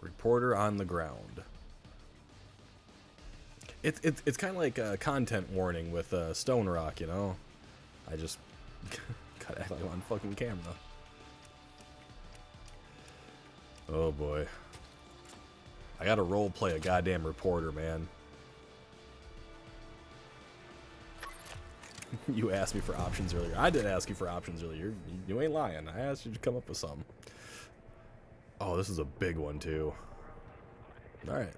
Reporter on the ground. It's kind of like a content warning with Stone Rock, you know? I just gotta act like I'm on fucking camera. Oh boy. I gotta role play a goddamn reporter, man. You asked me for options earlier. I did ask you for options earlier. You ain't lying. I asked you to come up with some. Oh, this is a big one, too. Alright.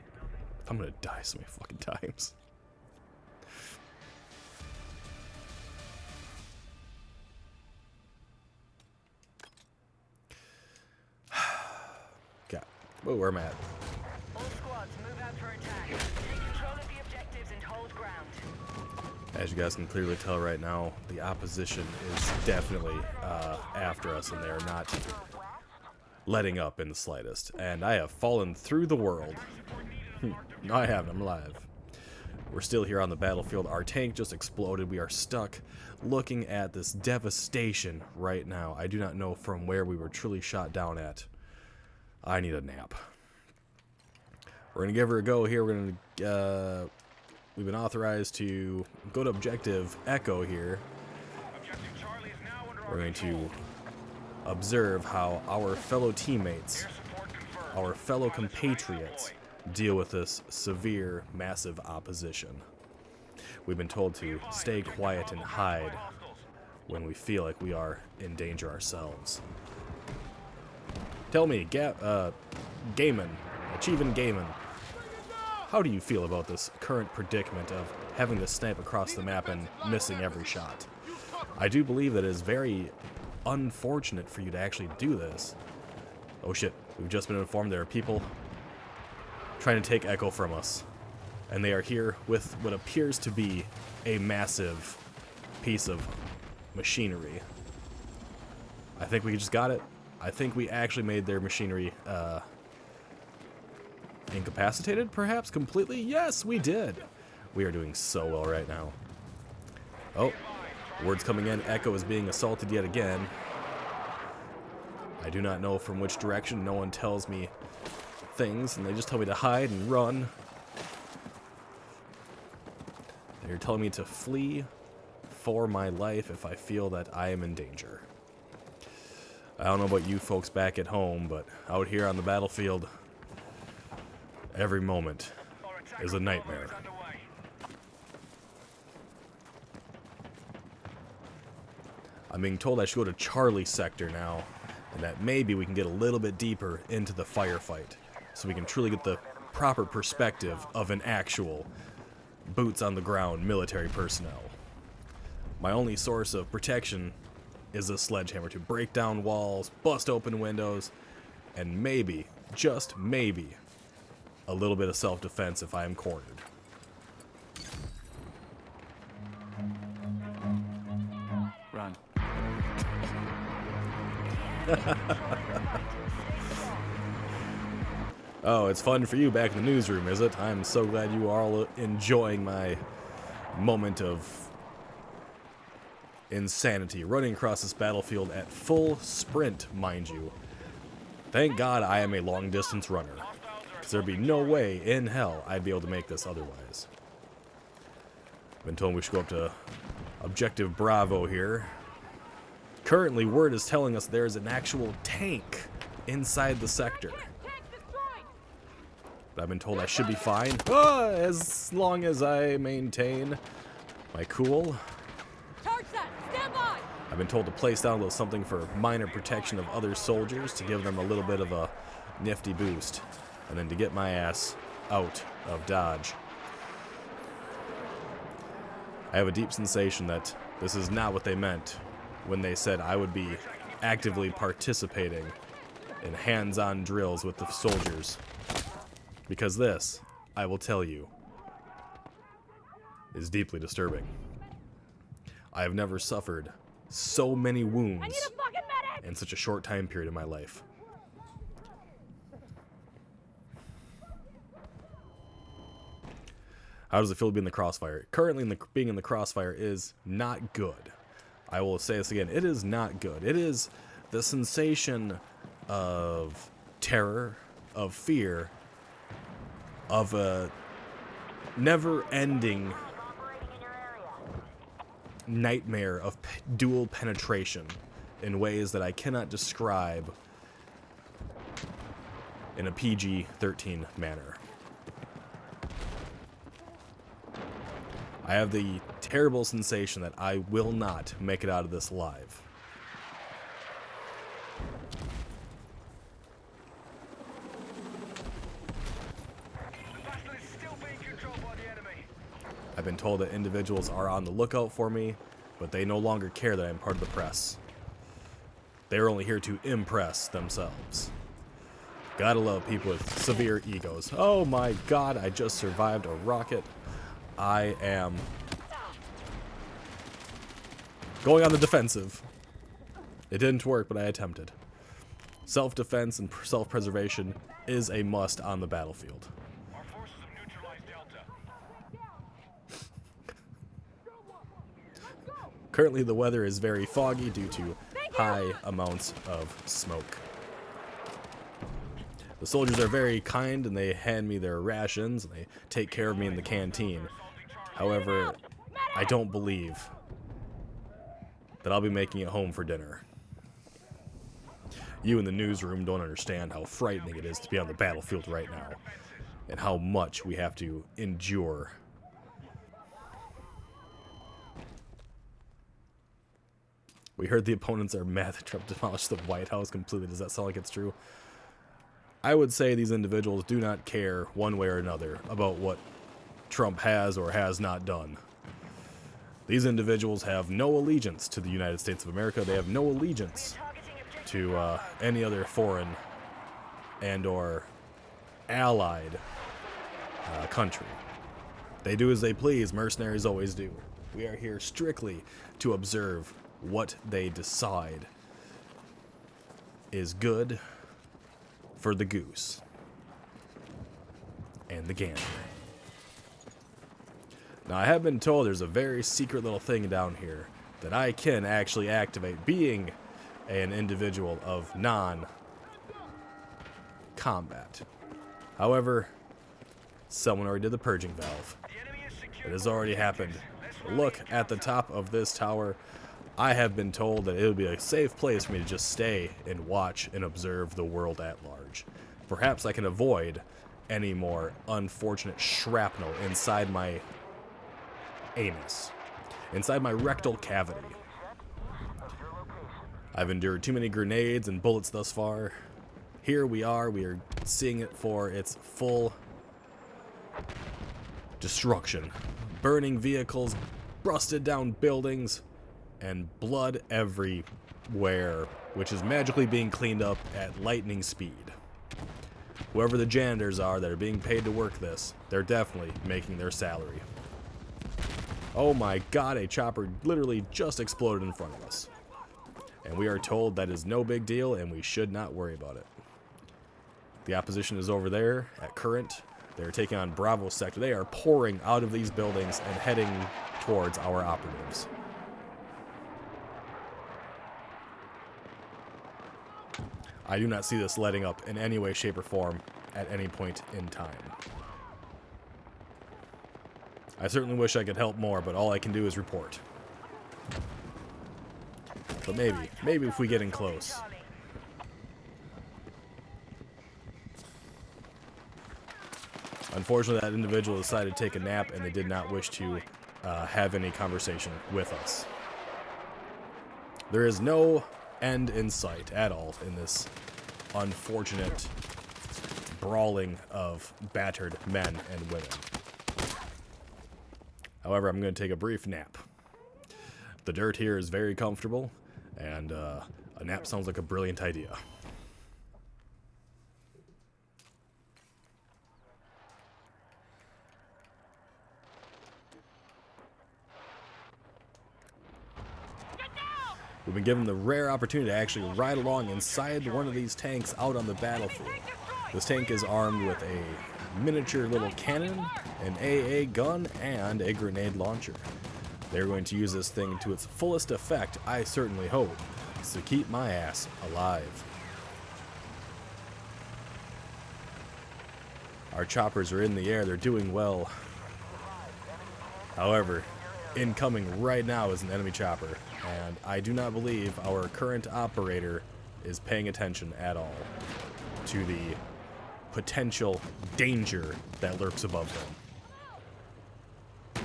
I'm gonna die so many fucking times. God. Whoa, where am I at? All squads, move out for attack. Take control of the objectives and hold ground. As you guys can clearly tell right now, the opposition is definitely after us, and they are not letting up in the slightest. And I have fallen through the world. No, I haven't. I'm alive. We're still here on the battlefield. Our tank just exploded. We are stuck looking at this devastation right now. I do not know from where we were truly shot down at. I need a nap. We're going to give her a go here. We're going to... we've been authorized to go to Objective Echo here. We're going to observe how our fellow teammates, our fellow compatriots, deal with this severe, massive opposition. We've been told to stay quiet and hide when we feel like we are in danger ourselves. Tell me, Gaiman, Achieving Gaiman, how do you feel about this current predicament of having to snipe across the map and missing every shot? I do believe that it is very unfortunate for you to actually do this. Oh shit, we've just been informed there are people trying to take Echo from us. And they are here with what appears to be a massive piece of machinery. I think we just got it. I think we actually made their machinery incapacitated, perhaps, completely? Yes, we did. We are doing so well right now. Oh, words coming in. Echo is being assaulted yet again. I do not know from which direction. No one tells me things, and they just tell me to hide and run. They're telling me to flee for my life if I feel that I am in danger. I don't know about you folks back at home, but out here on the battlefield, every moment is a nightmare. I'm being told I should go to Charlie sector now, and that maybe we can get a little bit deeper into the firefight, so we can truly get the proper perspective of an actual boots-on-the-ground military personnel. My only source of protection is a sledgehammer to break down walls, bust open windows, and maybe, just maybe, a little bit of self-defense if I am cornered. Run. Oh, it's fun for you back in the newsroom, is it? I'm so glad you are all enjoying my moment of insanity, running across this battlefield at full sprint, mind you. Thank God I am a long-distance runner, because there'd be no way in hell I'd be able to make this otherwise. I've been told we should go up to Objective Bravo here. Currently, word is telling us there's an actual tank inside the sector. But I've been told I should be fine, as long as I maintain my cool. Charge that! Stand by! I've been told to place down a little something for minor protection of other soldiers to give them a little bit of a nifty boost, and then to get my ass out of Dodge. I have a deep sensation that this is not what they meant when they said I would be actively participating in hands-on drills with the soldiers. Because this, I will tell you, is deeply disturbing. I have never suffered so many wounds in such a short time period in my life. How does it feel to be in the crossfire? Currently, being in the crossfire is not good. I will say this again. It is not good. It is the sensation of terror, of fear of a never-ending nightmare of dual penetration in ways that I cannot describe in a PG-13 manner. I have the terrible sensation that I will not make it out of this alive. I've been told that individuals are on the lookout for me, but they no longer care that I'm part of the press. They're only here to impress themselves. Gotta love people with severe egos. Oh my god, I just survived a rocket. I am going on the defensive. It didn't work, but I attempted. Self-defense and self-preservation is a must on the battlefield. Our forces have neutralized Delta. Currently, the weather is very foggy due to high amounts of smoke. The soldiers are very kind and they hand me their rations and they take care of me in the canteen. However, I don't believe that I'll be making it home for dinner. You in the newsroom don't understand how frightening it is to be on the battlefield right now and how much we have to endure. We heard the opponents are mad that Trump demolished the White House completely. Does that sound like it's true? I would say these individuals do not care one way or another about what Trump has or has not done. These individuals have no allegiance to the United States of America. They have no allegiance to any other foreign and or allied country. They do as they please. Mercenaries always do. We are here strictly to observe what they decide is good for the goose and the gander. Now, I have been told there's a very secret little thing down here that I can actually activate, being an individual of non-combat. However, someone already did the purging valve. It has already happened. Look at the top of this tower. I have been told that it would be a safe place for me to just stay and watch and observe the world at large. Perhaps I can avoid any more unfortunate shrapnel inside my anus, inside my rectal cavity. I've endured too many grenades and bullets thus far. Here we are seeing it for its full destruction. Burning vehicles, busted down buildings, and blood everywhere, which is magically being cleaned up at lightning speed. Whoever the janitors are that are being paid to work this, they're definitely making their salary. Oh my god, a chopper literally just exploded in front of us. And we are told that is no big deal and we should not worry about it. The opposition is over there at Current. They're taking on Bravo sector. They are pouring out of these buildings and heading towards our operatives. I do not see this letting up in any way, shape, or form at any point in time. I certainly wish I could help more, but all I can do is report. But maybe if we get in close. Unfortunately, that individual decided to take a nap and they did not wish to have any conversation with us. There is no end in sight at all in this unfortunate brawling of battered men and women. However, I'm going to take a brief nap. The dirt here is very comfortable, and a nap sounds like a brilliant idea. We've been given the rare opportunity to actually ride along inside one of these tanks out on the battlefield. This tank is armed with a miniature little cannon, an AA gun, and a grenade launcher. They're going to use this thing to its fullest effect, I certainly hope, to keep my ass alive. Our choppers are in the air. They're doing well. However, incoming right now is an enemy chopper, and I do not believe our current operator is paying attention at all to the potential danger that lurks above them.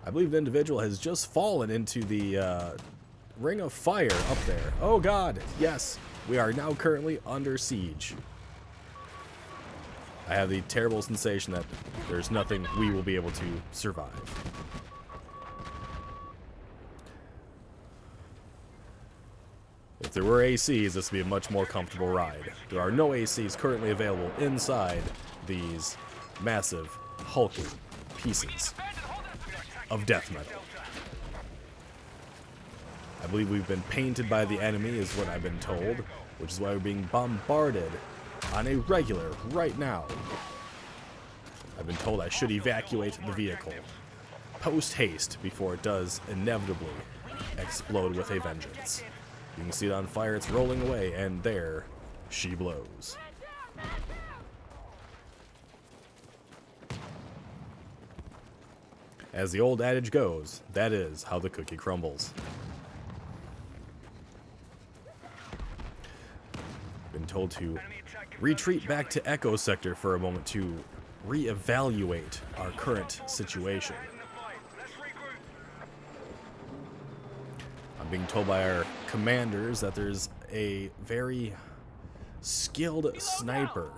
I believe the individual has just fallen into the ring of fire up there. Oh god, yes, we are now currently under siege. I have the terrible sensation that there's nothing we will be able to survive. If there were ACs, this would be a much more comfortable ride. There are no ACs currently available inside these massive, hulking pieces of death metal. I believe we've been painted by the enemy, is what I've been told, which is why we're being bombarded on a regular right now. I've been told I should evacuate the vehicle post-haste before it does inevitably explode with a vengeance. You can see it on fire, it's rolling away, and there she blows. As the old adage goes, that is how the cookie crumbles. Been told to retreat back to Echo Sector for a moment to reevaluate our current situation. I'm being told by our commanders that there's a very skilled sniper,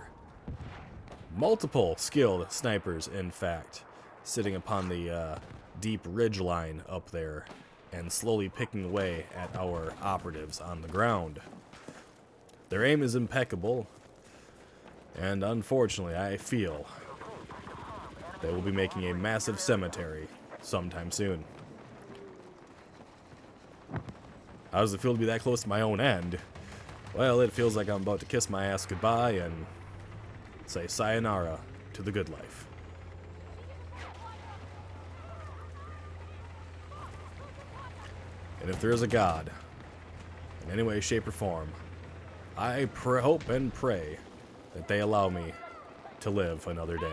multiple skilled snipers in fact, sitting upon the deep ridge line up there and slowly picking away at our operatives on the ground. Their aim is impeccable, and unfortunately I feel they will be making a massive cemetery sometime soon. How does it feel to be that close to my own end? Well, it feels like I'm about to kiss my ass goodbye and say sayonara to the good life. And if there is a God, in any way, shape, or form, I hope and pray that they allow me to live another day.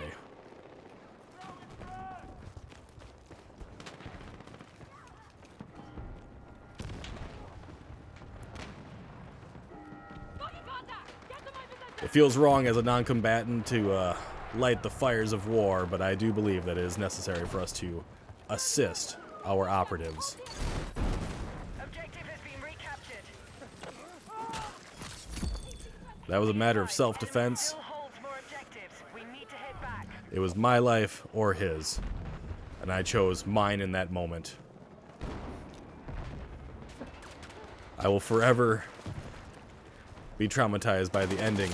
It feels wrong as a non-combatant to light the fires of war, but I do believe that it is necessary for us to assist our operatives. Objective has been recaptured. That was a matter of self-defense. Still holds more objectives. We need to head back. It was my life or his, and I chose mine in that moment. I will forever be traumatized by the ending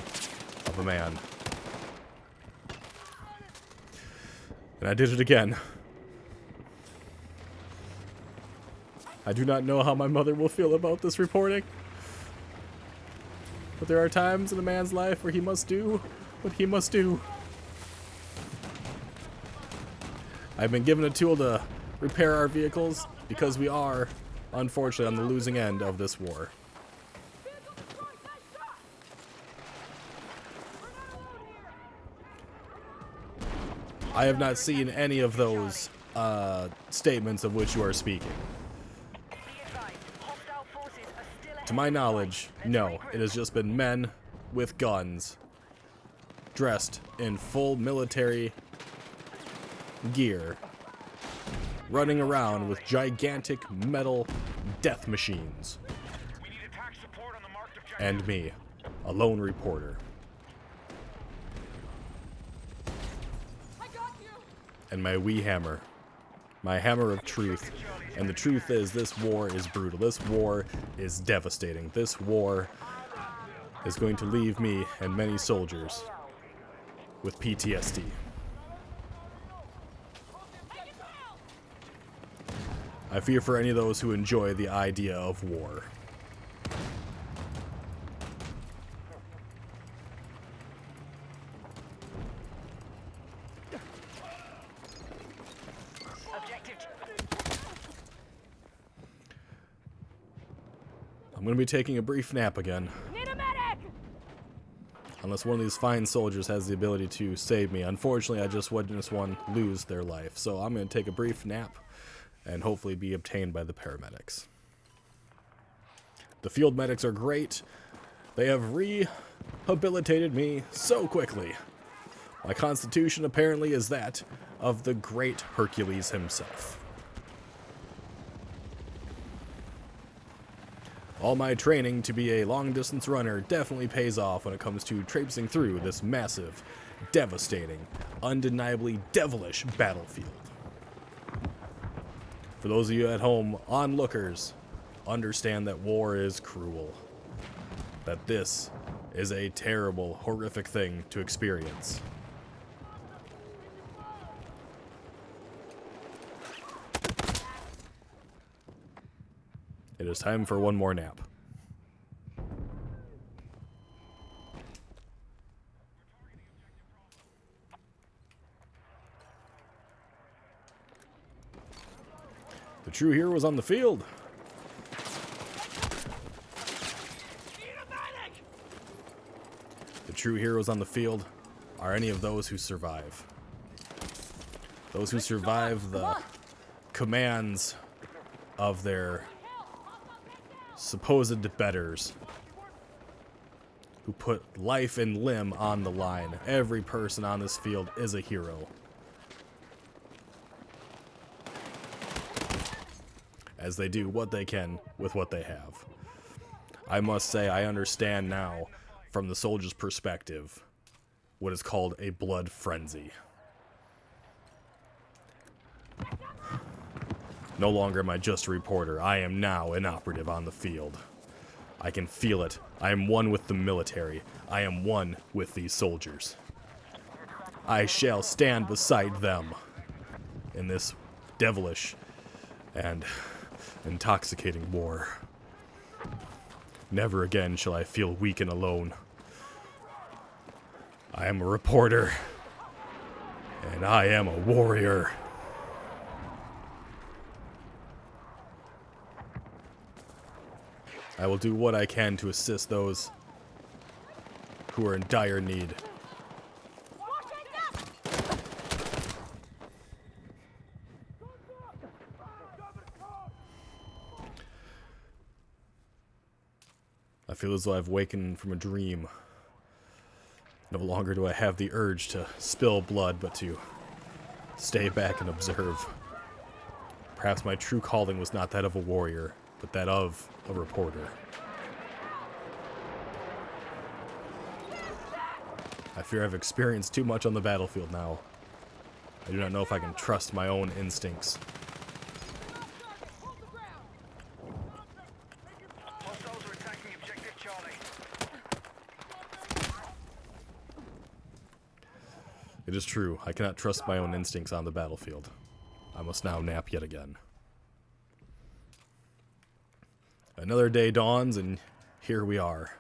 of a man. And I did it again. I do not know how my mother will feel about this reporting, but there are times in a man's life where he must do what he must do. I've been given a tool to repair our vehicles because we are, unfortunately, on the losing end of this war. I have not seen any of those statements of which you are speaking. Be advised, hostile forces are still ahead. To my knowledge, no. It has just been men with guns, dressed in full military gear, running around with gigantic metal death machines. We need attack support on the marked objective. And me, a lone reporter. I got you. And my wee hammer. My hammer of truth. And the truth is, this war is brutal. This war is devastating. This war is going to leave me and many soldiers with PTSD. I fear for any of those who enjoy the idea of war. Objective. I'm going to be taking a brief nap again. Need a medic. Unless one of these fine soldiers has the ability to save me. Unfortunately, I just witnessed one lose their life. So I'm going to take a brief nap and hopefully be obtained by the paramedics. The field medics are great. They have rehabilitated me so quickly. My constitution apparently is that of the great Hercules himself. All my training to be a long-distance runner definitely pays off when it comes to traipsing through this massive, devastating, undeniably devilish battlefield. For those of you at home, onlookers, understand that war is cruel. That this is a terrible, horrific thing to experience. It is time for one more nap. The true hero was on the field. The true heroes on the field are any of those who survive. Those who survive the commands of their supposed betters, who put life and limb on the line. Every person on this field is a hero. As they do what they can with what they have. I must say, I understand now, from the soldier's perspective, what is called a blood frenzy. No longer am I just a reporter. I am now an operative on the field. I can feel it. I am one with the military. I am one with these soldiers. I shall stand beside them in this devilish and intoxicating war. Never again shall I feel weak and alone. I am a reporter, and I am a warrior. I will do what I can to assist those who are in dire need. I feel as though I've wakened from a dream. No longer do I have the urge to spill blood, but to stay back and observe. Perhaps my true calling was not that of a warrior, but that of a reporter. I fear I've experienced too much on the battlefield now. I do not know if I can trust my own instincts. Hostiles are attacking objective Charlie. It is true, I cannot trust my own instincts on the battlefield. I must now nap yet again. Another day dawns, and here we are.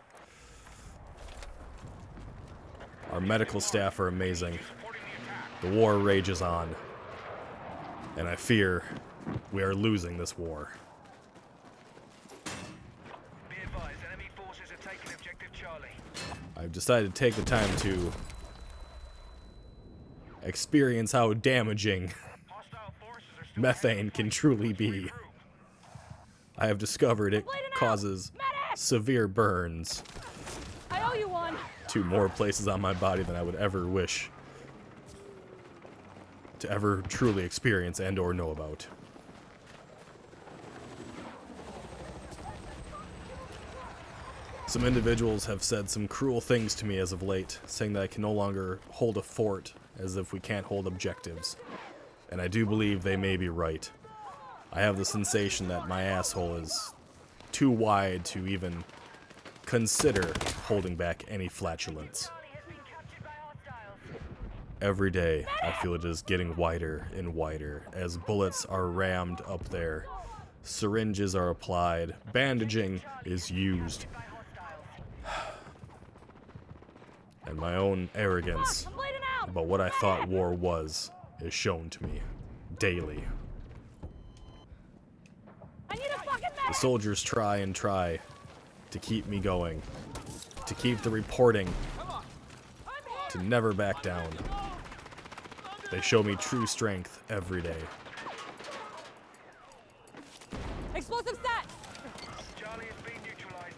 Our medical staff are amazing. The war rages on. And I fear we are losing this war. Be advised, enemy forces are taking objective Charlie. I've decided to take the time to experience how damaging Hostile forces are still methane can truly be. I have discovered it causes severe burns I owe you one. to more places on my body than I would ever wish to ever truly experience and or know about. Some individuals have said some cruel things to me as of late, saying that I can no longer hold a fort as if we can't hold objectives. And I do believe they may be right. I have the sensation that my asshole is too wide to even consider holding back any flatulence. Charlie has been captured by hostiles. Every day, I feel it is getting wider and wider as bullets are rammed up there, syringes are applied, bandaging is used, By hostiles. and my own arrogance I'm bleeding out. about what I thought war was is shown to me daily. I need a fucking The medic. soldiers try and try to keep me going, to keep the reporting to never back down. They show me true strength every day. Explosive set! Charlie has been neutralized.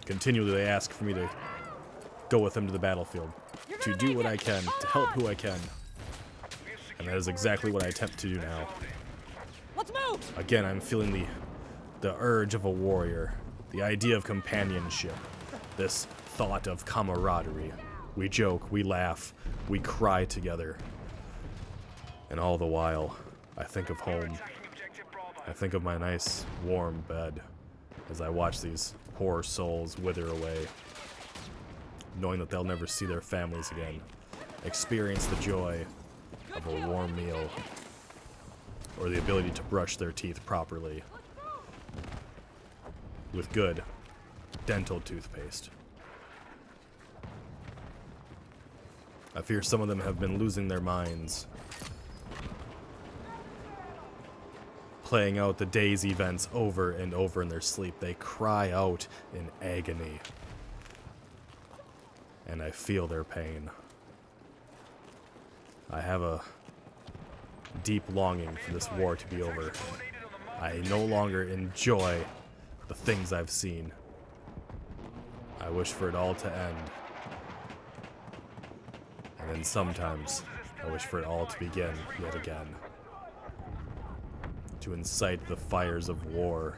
Continually they ask for me to go with them to the battlefield, to do what I can, to help who I can. And that is exactly what I attempt to do now. Let's move! Again, I'm feeling the urge of a warrior, the idea of companionship, this thought of camaraderie. We joke, we laugh, we cry together. And all the while, I think of home. I think of my nice, warm bed as I watch these poor souls wither away, knowing that they'll never see their families again, experience the joy of a warm meal, or the ability to brush their teeth properly with good dental toothpaste. I fear some of them have been losing their minds, playing out the day's events over and over in their sleep. They cry out in agony, and I feel their pain. I have a deep longing for this war to be over. I no longer enjoy the things I've seen. I wish for it all to end. And then sometimes, I wish for it all to begin yet again. To incite the fires of war.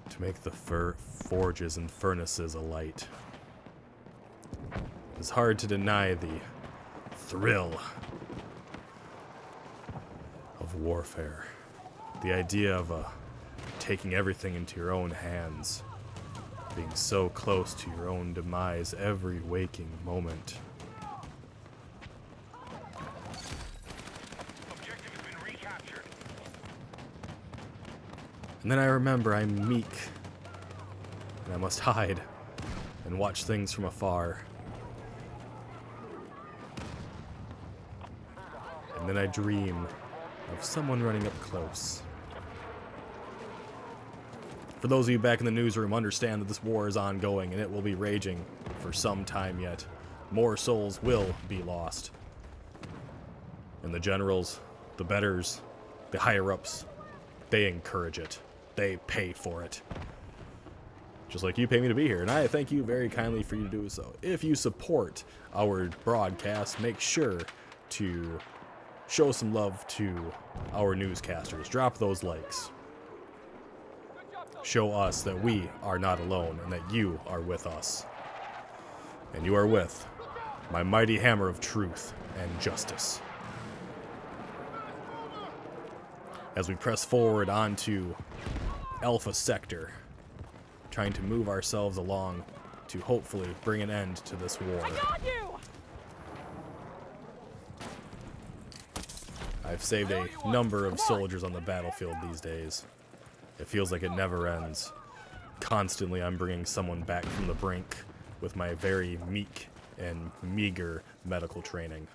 To make the forges and furnaces alight. It's hard to deny the thrill of warfare. The idea of taking everything into your own hands. Being so close to your own demise every waking moment. Objective has been recaptured. And then I remember I'm meek. And I must hide and watch things from afar. And then I dream of someone running up close. For those of you back in the newsroom, understand that this war is ongoing and it will be raging for some time yet. More souls will be lost. And the generals, the betters, the higher-ups, they encourage it. They pay for it. Just like you pay me to be here, and I thank you very kindly for you to do so. If you support our broadcast, make sure to show some love to our newscasters. Drop those likes. Show us that we are not alone and that you are with us. And you are with my mighty hammer of truth and justice. As we press forward onto Alpha Sector, trying to move ourselves along to hopefully bring an end to this war. I got you! I've saved a number of soldiers on the battlefield these days. It feels like it never ends. Constantly I'm bringing someone back from the brink with my very meek and meager medical training.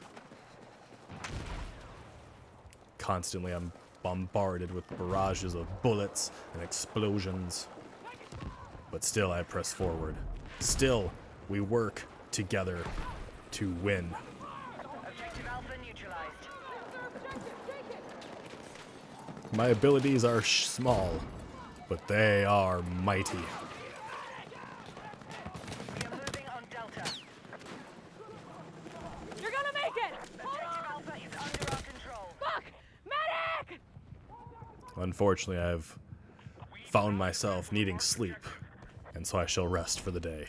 Constantly I'm bombarded with barrages of bullets and explosions. But still I press forward. Still we work together to win. Objective Alpha neutralized. My abilities are small, but they are mighty. We are moving on Delta. You're gonna make it! Objective Alpha is under our control. Fuck! Medic! Unfortunately, I've found myself needing sleep, and so I shall rest for the day.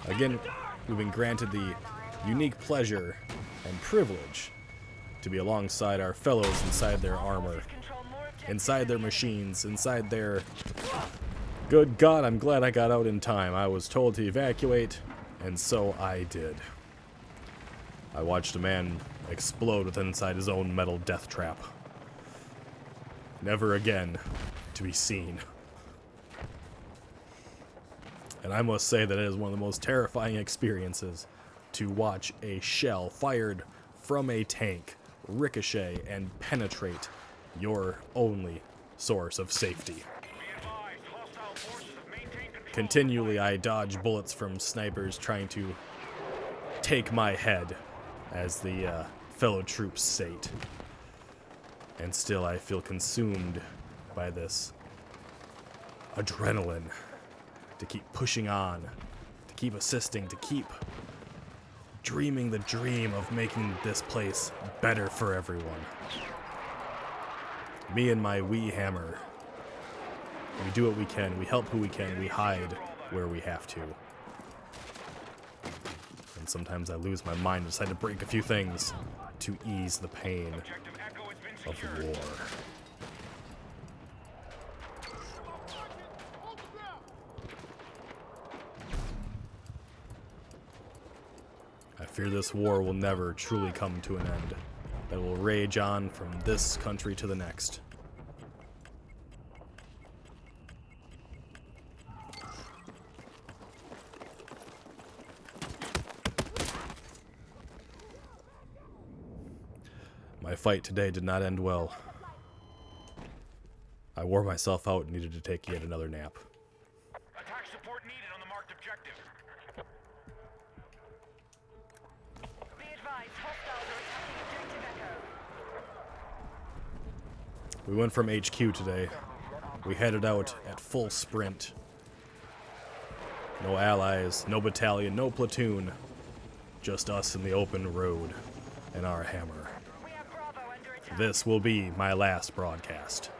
Again, we've been granted the unique pleasure and privilege to be alongside our fellows inside their armor, Control more objectives. inside their machines, inside their... Good God, I'm glad I got out in time. I was told to evacuate, and so I did. I watched a man explode within inside his own metal death trap. Never again to be seen. And I must say that it is one of the most terrifying experiences to watch a shell fired from a tank ricochet and penetrate your only source of safety. Be advised, hostile forces have maintained control. Continually, I dodge bullets from snipers trying to take my head as the fellow troops sate. And still, I feel consumed by this adrenaline to keep pushing on, to keep assisting, to keep dreaming the dream of making this place better for everyone. Me and my wee hammer. We do what we can, we help who we can, we hide where we have to. And sometimes I lose my mind and decide to break a few things to ease the pain Objective Echo has been of secured. war. I fear this war will never truly come to an end. That will rage on from this country to the next. My fight today did not end well. I wore myself out and needed to take yet another nap. Attack support needed on the marked objective. Be advised, hostiles are attacking objective Echo. We went from HQ today. We headed out at full sprint. No allies, no battalion, no platoon. Just us in the open road and our hammer. We have Bravo under attack. This will be my last broadcast.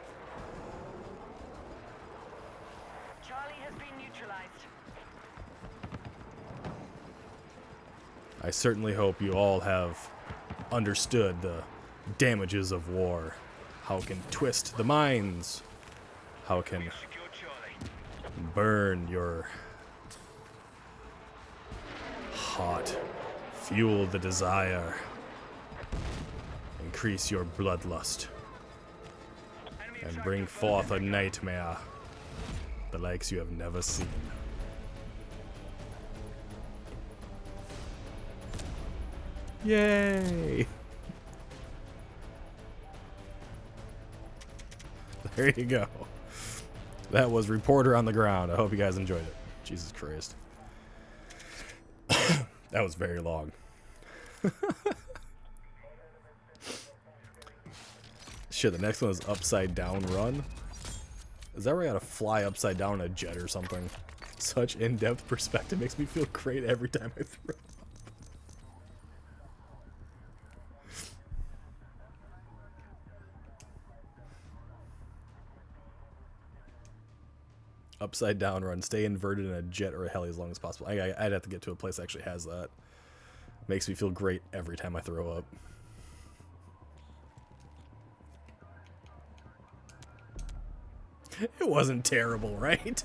Charlie has been neutralized. I certainly hope you all have understood the damages of war. How it can twist the minds. How it can Secure Charlie. burn your heart, fuel the desire, increase your bloodlust, Enemy and attack bring confirmed. forth a nightmare the likes you have never seen. Yay! There you go. That was Reporter on the Ground. I hope you guys enjoyed it. Jesus Christ. That was very long. Shit, the next one is Upside Down Run. Is that where I gotta fly upside down in a jet or something? Such in-depth perspective makes me feel great every time I throw. Upside down run. Stay inverted in a jet or a heli as long as possible. I'd have to get to a place that actually has that. Makes me feel great every time I throw up. It wasn't terrible, right?